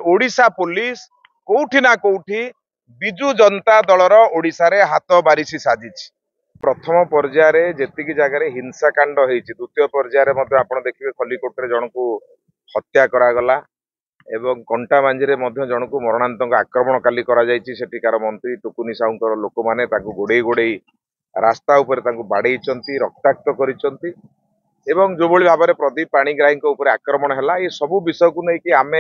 Odisha police कोठी ना कोठी बिजु जनता दलर ओडिशा रे हाथ बारिशी साजी। प्रथम पर्यायर जेतिकी जगह हिंसाकांड होती द्वितीय पर्यायर आप देखिए खलिकोट रे जन को हत्या करागला एवं कंटाबांजी रे जन को मरणांतक आक्रमण काली सेठिकार मंत्री टुकुनी साहूर लोक मैंने गोड़े गोड़े रास्ता उपर बाड़े रक्ताक्त कर एवं जो भाव में प्रदीप पाणिग्राही आक्रमण है ये सबू विषय को लेकिन आम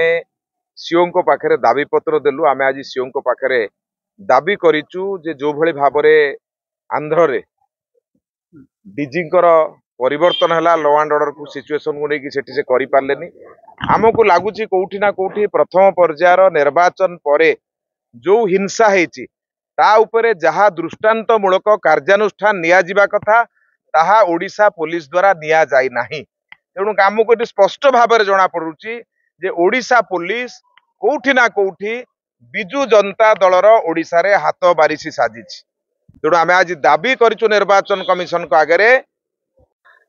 सीओ पाखे दाबी पत्र देलु। आम आज सीओ पाखे दाबी करिचु जे जो भली भाव में आंध्र रे डीजींकर परिवर्तन है लॉ एंड ऑर्डर को सिचुएशन को लेकिन से करि पारलेनी। आमको लगुच कोठी ना कोठी प्रथम पर्यायर निर्वाचन परे जो हिंसा हेची ता उपरे जहा दृष्टांतमूलक कार्यानुष्ठान निया जिबा कथा ताहा ओडिशा पुलिस द्वारा निया जाई नाही। तेणु आमको ये स्पष्ट भाव में जना पड़ुची जे ओडिशा पुलिस कोठी ना कोठी बिजु जनता दलर ओडिशा रे हाथ बारिशी साजी। तेणु आम आज दाबी करिचु निर्वाचन कमिशन को आगे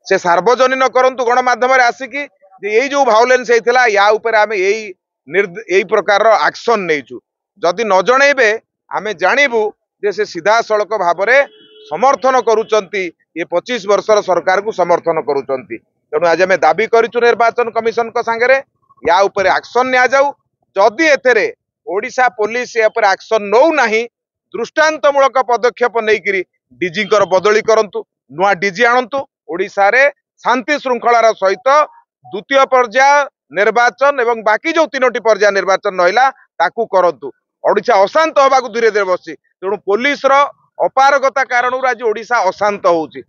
से सार्वजनीन करंतु गणमाध्यम आसिकी यही जो भायोलेंस होता या आम यही प्रकार एक्शन नहींचु जदि न जनइबे आम जानबू जे से सीधा सड़क भाव में समर्थन करुचंती ये 25 वर्षर सरकार को समर्थन करुचंती। तेणु आज आम दाबी करिचु निर्वाचन कमिशन को सांगरे या ऊपर एक्शन निया जाऊ। जदि एथेरे ओडिशा पुलिस या ऊपर एक्शन नौ नाही दृष्टांतमूलक पदक्षेप नहीं डीजींकर बदली करंतु नुआ डीजी आणंतु ओडिशा रे शांति श्रृंखलार सहित द्वितीय पर्याय निर्वाचन एवं बाकी जो 3टी पर्याय निर्वाचन रहिला ताकू करंतु। ओडिशा अशांत होबाकू धीरे धीरे बसी तेणु पुलिस रो अपारगता कारण आज ओडिशा अशांत होउची।